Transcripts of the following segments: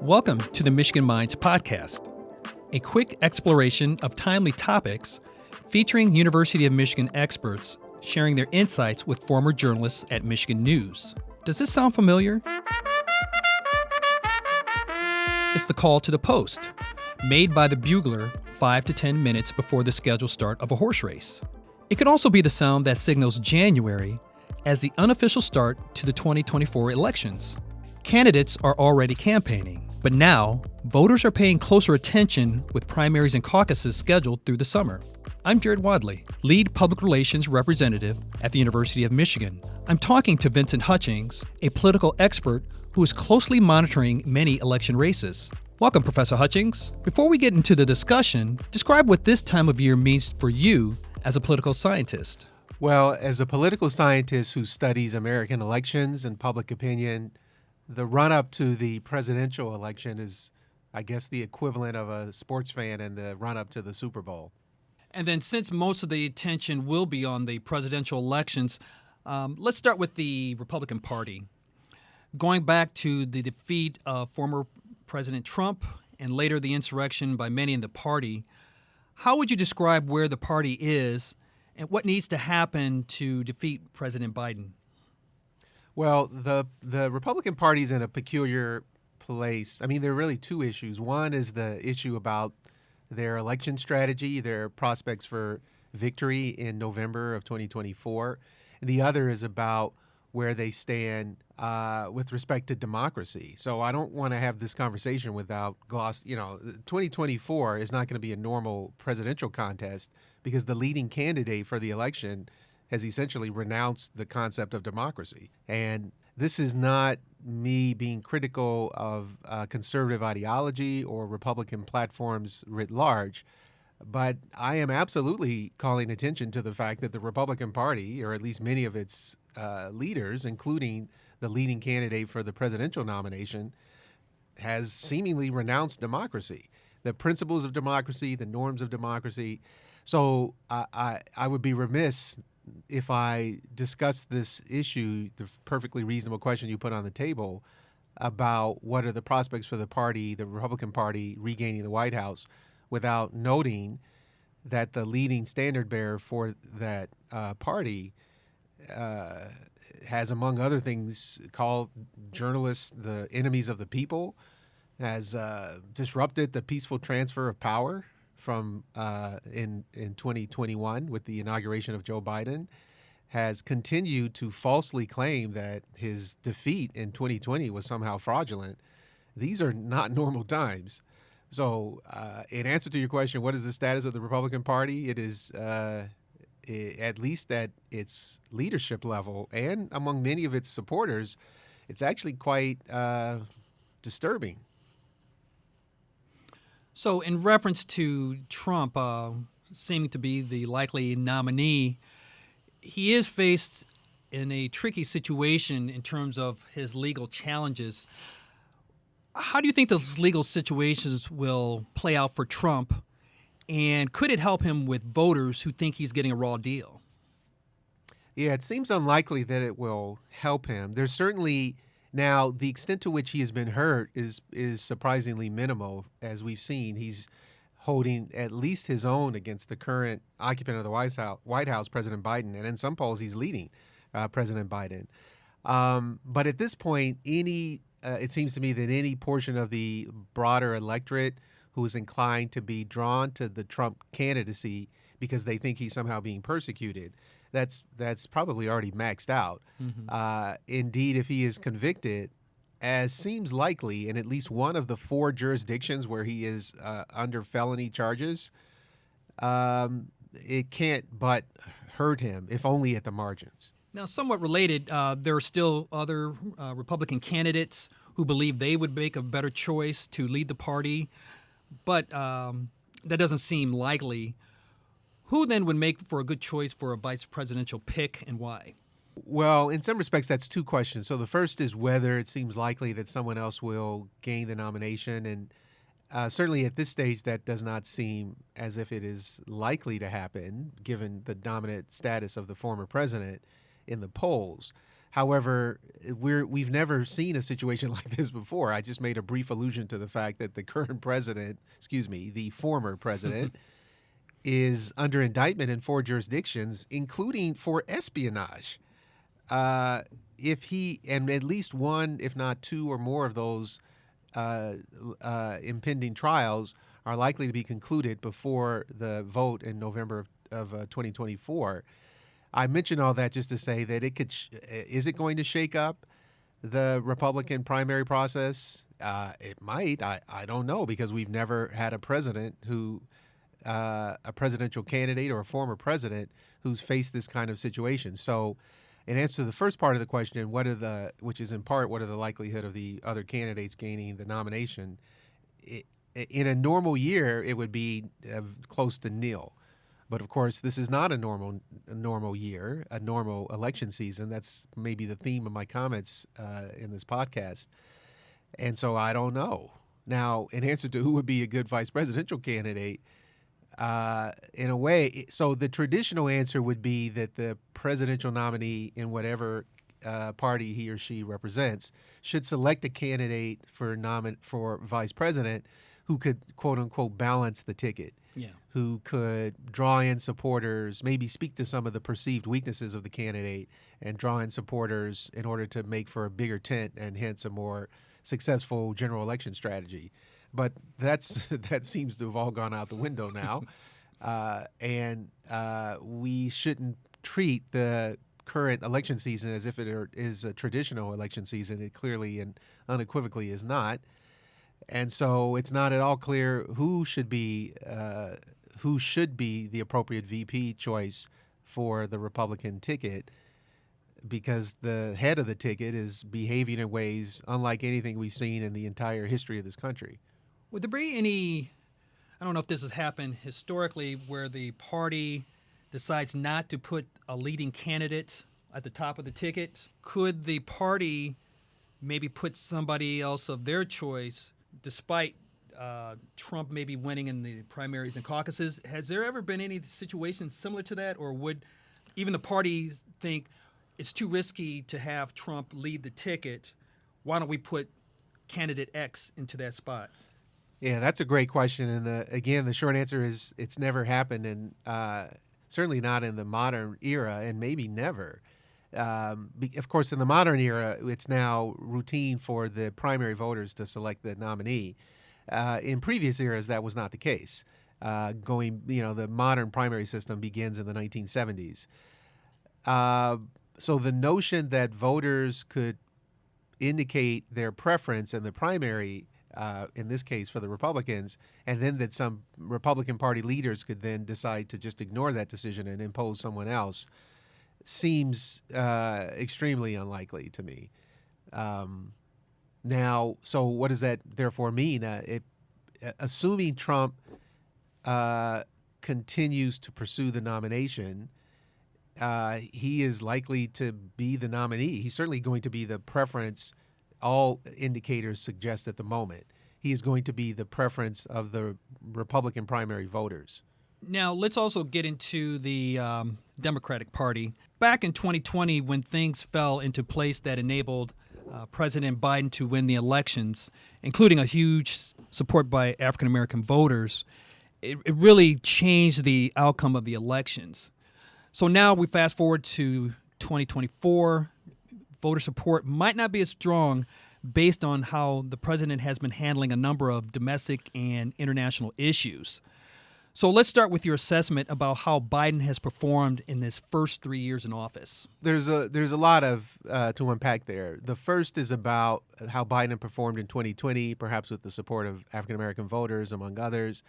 Welcome to the Michigan Minds podcast, a quick exploration of timely topics featuring University of Michigan experts sharing their insights with former journalists at Michigan News. Does this sound familiar? It's the call to the post, made by the bugler 5 to 10 minutes before the scheduled start of a horse race. It could also be the sound that signals January as the unofficial start to the 2024 elections. Candidates are already campaigning, but now voters are paying closer attention with primaries and caucuses scheduled through the summer. I'm Jared Wadley, lead public relations representative at the University of Michigan. I'm talking to Vincent Hutchings, a political expert who is closely monitoring many election races. Welcome, Professor Hutchings. Before we get into the discussion, describe what this time of year means for you as a political scientist. Well, as a political scientist who studies American elections and public opinion, the run-up to the presidential election is, I guess, the equivalent of a sports fan and the run-up to the Super Bowl. And then since most of the attention will be on the presidential elections, let's start with the Republican Party. Going back to the defeat of former President Trump and later the insurrection by many in the party, how would you describe where the party is and what needs to happen to defeat President Biden? Well, the Republican Party is in a peculiar place. I mean, there are really two issues. One is the issue about their election strategy, their prospects for victory in November of 2024. And the other is about where they stand with respect to democracy. So I don't want to have this conversation without 2024 is not going to be a normal presidential contest because the leading candidate for the election has essentially renounced the concept of democracy. And this is not me being critical of conservative ideology or Republican platforms writ large, but I am absolutely calling attention to the fact that the Republican Party, or at least many of its leaders, including the leading candidate for the presidential nomination, has seemingly renounced democracy, the principles of democracy, the norms of democracy. So I would be remiss if I discuss this issue, the perfectly reasonable question you put on the table about what are the prospects for the party, the Republican Party, regaining the White House, without noting that the leading standard bearer for that party has, among other things, called journalists the enemies of the people, has disrupted the peaceful transfer of power from in 2021 with the inauguration of Joe Biden, has continued to falsely claim that his defeat in 2020 was somehow fraudulent. These are not normal times. So in answer to your question, what is the status of the Republican Party? It is, at least at its leadership level and among many of its supporters, it's actually quite disturbing. So in reference to Trump seeming to be the likely nominee, he is faced in a tricky situation in terms of his legal challenges. How do you think those legal situations will play out for Trump, and could it help him with voters who think he's getting a raw deal? Yeah, it seems unlikely that it will help him. There's certainly now the extent to which he has been hurt is surprisingly minimal. As we've seen, he's holding at least his own against the current occupant of the White House, President Biden, and in some polls he's leading President Biden. But at this point, it seems to me that any portion of the broader electorate who is inclined to be drawn to the Trump candidacy because they think he's somehow being persecuted, that's probably already maxed out. Mm-hmm. Indeed, if he is convicted, as seems likely in at least one of the 4 jurisdictions where he is under felony charges, it can't but hurt him, if only at the margins. Now, somewhat related, there are still other Republican candidates who believe they would make a better choice to lead the party, but that doesn't seem likely. Who then would make for a good choice for a vice presidential pick, and why? Well, in some respects, that's 2 questions. So the first is whether it seems likely that someone else will gain the nomination. And certainly at this stage, that does not seem as if it is likely to happen, given the dominant status of the former president in the polls. However, we've never seen a situation like this before. I just made a brief allusion to the fact that the current president, the former president, is under indictment in 4 jurisdictions, including for espionage. If he, and at least one, if not 2 or more of those impending trials are likely to be concluded before the vote in November of 2024. I mention all that just to say that it could. Is it going to shake up the Republican primary process? It might. I don't know, because we've never had a president who, a presidential candidate or a former president who's faced this kind of situation. So, in answer to the first part of the question, which is in part, what are the likelihood of the other candidates gaining the nomination? In a normal year, it would be close to nil. But of course, this is not a normal year, a normal election season. That's maybe the theme of my comments in this podcast. And so I don't know. Now, in answer to who would be a good vice presidential candidate, in a way, so the traditional answer would be that the presidential nominee in whatever party he or she represents should select a candidate for vice president who could, quote unquote, balance the ticket. Yeah. Who could draw in supporters, maybe speak to some of the perceived weaknesses of the candidate and draw in supporters in order to make for a bigger tent and hence a more successful general election strategy. But that seems to have all gone out the window now. And we shouldn't treat the current election season as if it is a traditional election season. It clearly and unequivocally is not. And so it's not at all clear who should be the appropriate VP choice for the Republican ticket, because the head of the ticket is behaving in ways unlike anything we've seen in the entire history of this country. Would there be any, I don't know if this has happened historically, where the party decides not to put a leading candidate at the top of the ticket? Could the party maybe put somebody else of their choice, despite Trump maybe winning in the primaries and caucuses? Has there ever been any situations similar to that, or would even the party think it's too risky to have Trump lead the ticket? Why don't we put candidate X into that spot? Yeah, that's a great question. And the short answer is it's never happened, and certainly not in the modern era, and maybe never. Of course, in the modern era, it's now routine for the primary voters to select the nominee. In previous eras, that was not the case. The modern primary system begins in the 1970s. So the notion that voters could indicate their preference in the primary, in this case for the Republicans, and then that some Republican Party leaders could then decide to just ignore that decision and impose someone else, seems extremely unlikely to me. Now, so what does that therefore mean? Assuming Trump continues to pursue the nomination, he is likely to be the nominee. He's certainly going to be the preference all indicators suggest at the moment. He is going to be the preference of the Republican primary voters. Now, let's also get into the Democratic Party. Back in 2020, when things fell into place that enabled President Biden to win the elections, including a huge support by African-American voters, it really changed the outcome of the elections. So now we fast forward to 2024. Voter support might not be as strong based on how the president has been handling a number of domestic and international issues. So let's start with your assessment about how Biden has performed in his first 3 years in office. There's a lot of to unpack there. The first is about how Biden performed in 2020, perhaps with the support of African-American voters, among others.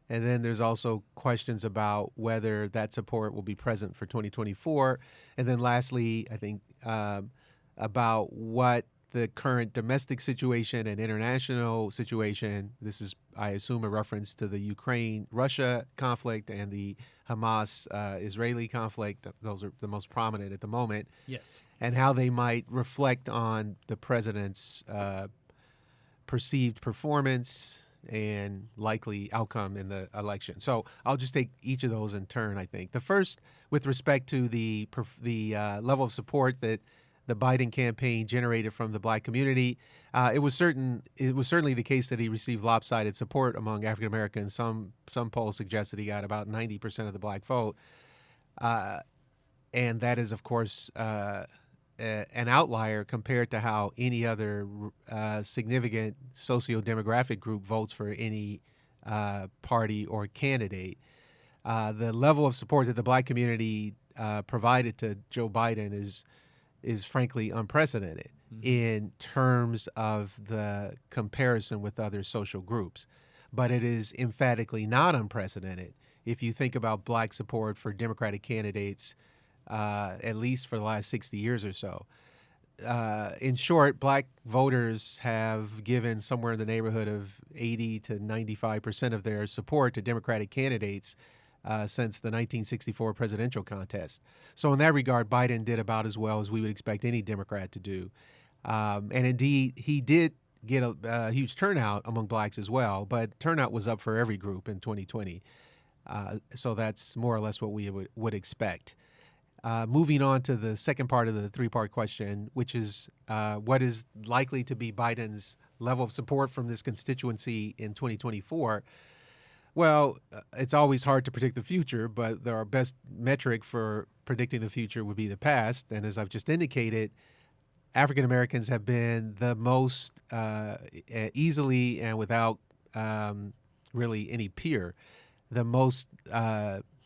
And then there's also questions about whether that support will be present for 2024. And then lastly, I think about what the current domestic situation and international situation, this is, I assume, a reference to the Ukraine-Russia conflict and the Hamas-Israeli conflict. Those are the most prominent at the moment. Yes. And how they might reflect on the president's perceived performance and likely outcome in the election. So I'll just take each of those in turn, I think. The first, with respect to the level of support that the Biden campaign generated from the black community. It was certainly the case that he received lopsided support among African Americans. Some polls suggested he got about 90% of the black vote, and that is, of course, an outlier compared to how any other significant socio-demographic group votes for any party or candidate. The level of support that the black community provided to Joe Biden is frankly unprecedented in terms of the comparison with other social groups. But it is emphatically not unprecedented if you think about black support for Democratic candidates, at least for the last 60 years or so. In short, black voters have given somewhere in the neighborhood of 80 to 95% of their support to Democratic candidates since the 1964 presidential contest. So in that regard, Biden did about as well as we would expect any Democrat to do. And indeed, he did get a huge turnout among blacks as well, but turnout was up for every group in 2020. So that's more or less what we would expect. Moving on to the second part of the three-part question, which is what is likely to be Biden's level of support from this constituency in 2024. Well, it's always hard to predict the future, but our best metric for predicting the future would be the past. And as I've just indicated, African Americans have been the most easily and without really any peer, the most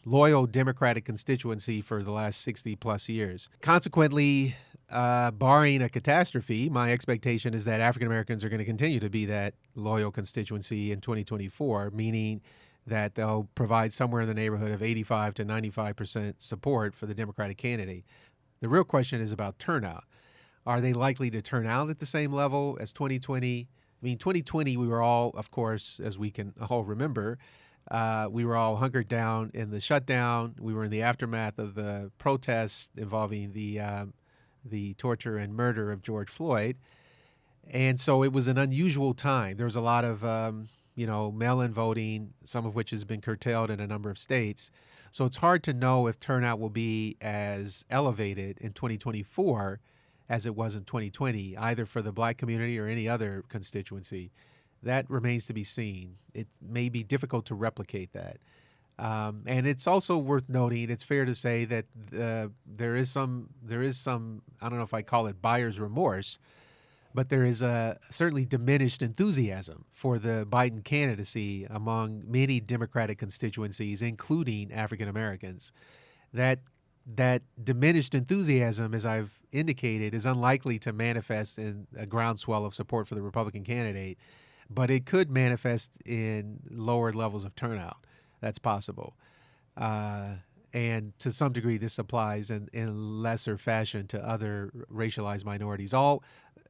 loyal Democratic constituency for the last 60 plus years. Consequently, barring a catastrophe, my expectation is that African Americans are going to continue to be that loyal constituency in 2024, meaning that they'll provide somewhere in the neighborhood of 85 to 95% support for the Democratic candidate. The real question is about turnout. Are they likely to turn out at the same level as 2020? I mean, 2020, we were all, of course, as we can all remember, we were all hunkered down in the shutdown. We were in the aftermath of the protests involving the torture and murder of George Floyd. And so it was an unusual time. There was a lot of, mail-in voting, some of which has been curtailed in a number of states. So it's hard to know if turnout will be as elevated in 2024 as it was in 2020, either for the black community or any other constituency. That remains to be seen. It may be difficult to replicate that. And it's also worth noting, it's fair to say that there is some, I don't know if I call it buyer's remorse, but there is a certainly diminished enthusiasm for the Biden candidacy among many Democratic constituencies, including African Americans. That diminished enthusiasm, as I've indicated, is unlikely to manifest in a groundswell of support for the Republican candidate, but it could manifest in lower levels of turnout. That's possible. And to some degree, this applies in lesser fashion to other racialized minorities.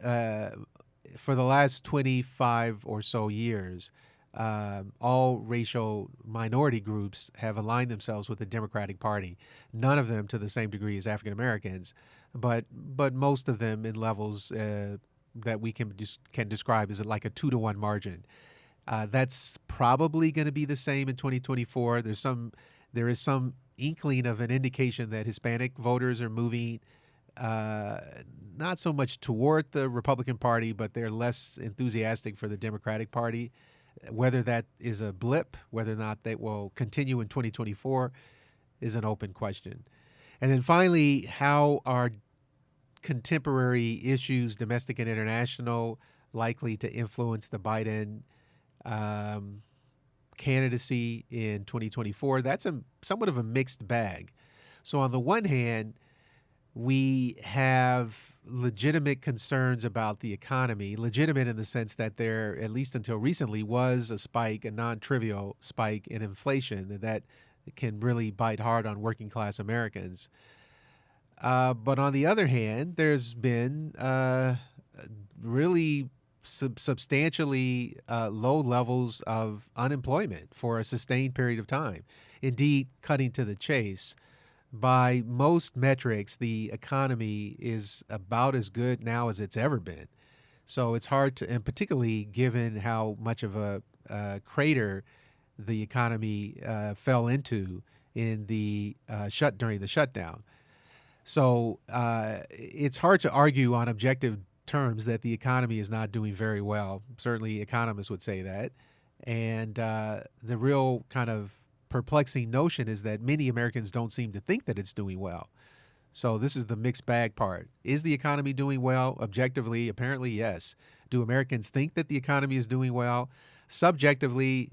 For the last 25 or so years, all racial minority groups have aligned themselves with the Democratic Party. None of them to the same degree as African Americans, but most of them in levels that we can describe as like a 2-to-1 margin. That's probably going to be the same in 2024. There is some inkling of an indication that Hispanic voters are moving not so much toward the Republican Party, but they're less enthusiastic for the Democratic Party. Whether that is a blip, whether or not they will continue in 2024 is an open question. And then finally, how are contemporary issues, domestic and international, likely to influence the Biden candidacy in 2024? That's somewhat of a mixed bag. So on the one hand, we have legitimate concerns about the economy, legitimate in the sense that there, at least until recently, was a spike, a non-trivial spike in inflation that can really bite hard on working class Americans. But on the other hand, there's been really substantially low levels of unemployment for a sustained period of time. Indeed, cutting to the chase, by most metrics, the economy is about as good now as it's ever been. So it's hard to, and particularly given how much of a crater the economy fell into in the during the shutdown. So it's hard to argue on objective terms that the economy is not doing very well. Certainly, economists would say that. And the real kind of perplexing notion is that many Americans don't seem to think that it's doing well. So this is the mixed bag part. Is the economy doing well? Objectively, apparently, yes. Do Americans think that the economy is doing well? Subjectively,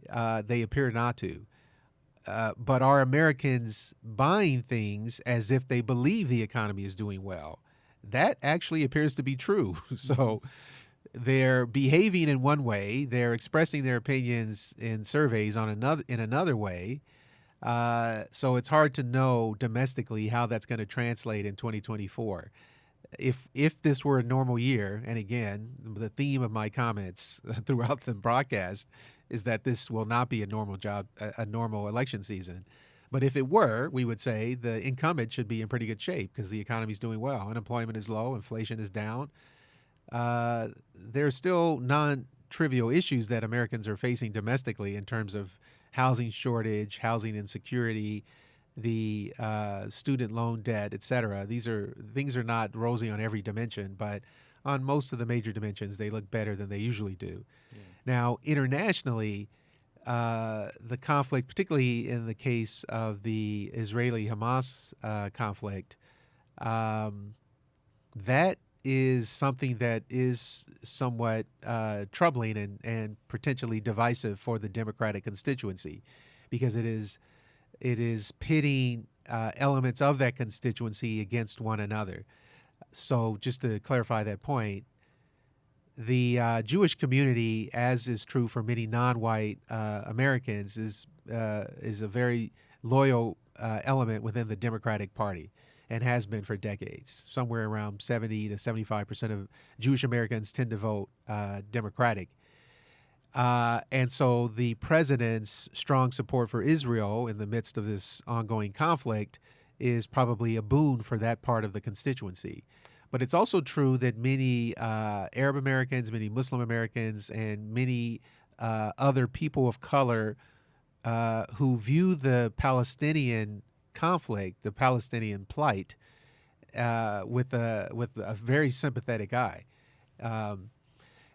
they appear not to. But are Americans buying things as if they believe the economy is doing well? That actually appears to be true. So they're behaving in one way, they're expressing their opinions in surveys in another way. So it's hard to know domestically how that's going to translate in 2024. If this were a normal year, and again, the theme of my comments throughout the broadcast is that this will not be a normal election season. But if it were, we would say the incumbent should be in pretty good shape because the economy is doing well. Unemployment is low, inflation is down. There are still non-trivial issues that Americans are facing domestically in terms of housing shortage, housing insecurity, the student loan debt, et cetera. Things are not rosy on every dimension, but on most of the major dimensions, they look better than they usually do. Yeah. Now, internationally, the conflict, particularly in the case of the Israeli-Hamas conflict, that is something that is somewhat troubling and potentially divisive for the Democratic constituency, because it is pitting elements of that constituency against one another. So just to clarify that point, the Jewish community, as is true for many non-white Americans, is a very loyal element within the Democratic Party and has been for decades. Somewhere around 70 to 75% of Jewish Americans tend to vote Democratic. And so the president's strong support for Israel in the midst of this ongoing conflict is probably a boon for that part of the constituency. But it's also true that many Arab Americans, many Muslim Americans, and many other people of color who view the Palestinian conflict, the Palestinian plight, with a very sympathetic eye.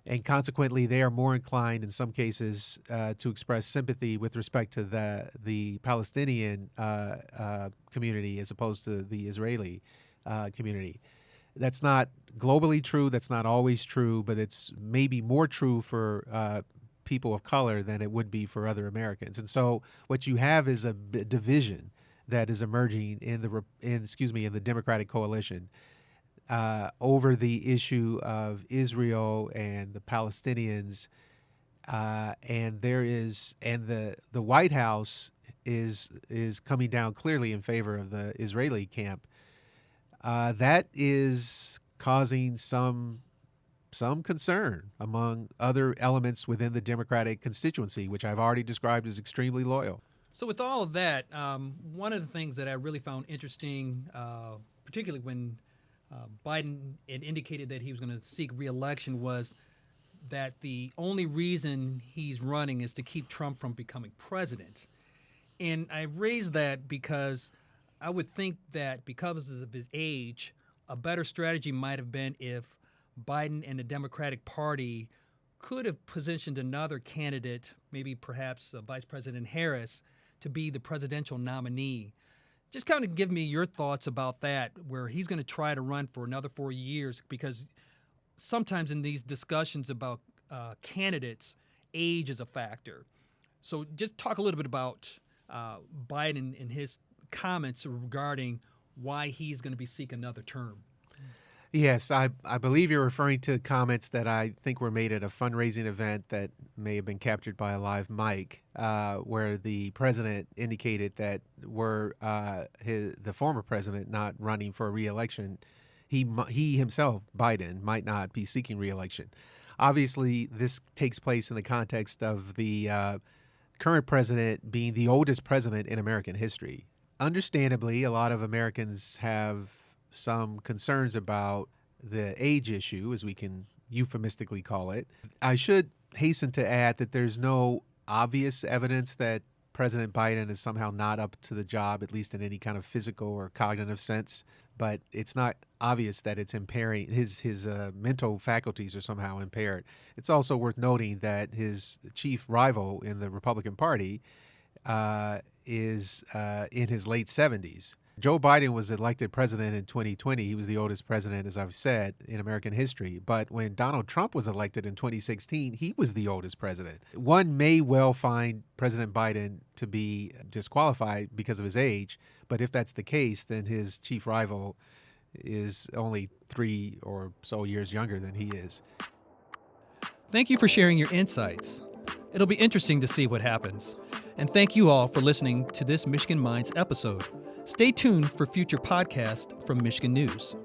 And consequently, they are more inclined in some cases to express sympathy with respect to the Palestinian community as opposed to the Israeli community. That's not globally true. That's not always true, but it's maybe more true for people of color than it would be for other Americans. And so what you have is a division that is emerging in the Democratic coalition over the issue of Israel and the Palestinians, and the White House is coming down clearly in favor of the Israeli camp. That is causing some concern among other elements within the Democratic constituency, which I've already described as extremely loyal. So with all of that, one of the things that I really found interesting, particularly when Biden had indicated that he was going to seek re-election, was that the only reason he's running is to keep Trump from becoming president. And I raised that because I would think that because of his age, a better strategy might have been if Biden and the Democratic Party could have positioned another candidate, maybe perhaps Vice President Harris, to be the presidential nominee. Just kind of give me your thoughts about that, where he's going to try to run for another 4 years, because sometimes in these discussions about candidates, age is a factor. So just talk a little bit about Biden and his comments regarding why he's going to be seeking another term. Yes, I believe you're referring to comments that I think were made at a fundraising event that may have been captured by a live mic, where the president indicated that were the former president not running for re-election, he himself, Biden, might not be seeking re-election. Obviously, this takes place in the context of the current president being the oldest president in American history. Understandably, a lot of Americans have some concerns about the age issue, as we can euphemistically call it. I should hasten to add that there's no obvious evidence that President Biden is somehow not up to the job, at least in any kind of physical or cognitive sense. But it's not obvious that it's impairing his mental faculties are somehow impaired. It's also worth noting that his chief rival in the Republican Party is in his late 70s. Joe Biden was elected president in 2020. He was the oldest president, as I've said, in American history. But when Donald Trump was elected in 2016, he was the oldest president. One may well find President Biden to be disqualified because of his age, but if that's the case, then his chief rival is only 3 or so years younger than he is. Thank you for sharing your insights. It'll be interesting to see what happens. And thank you all for listening to this Michigan Minds episode. Stay tuned for future podcasts from Michigan News.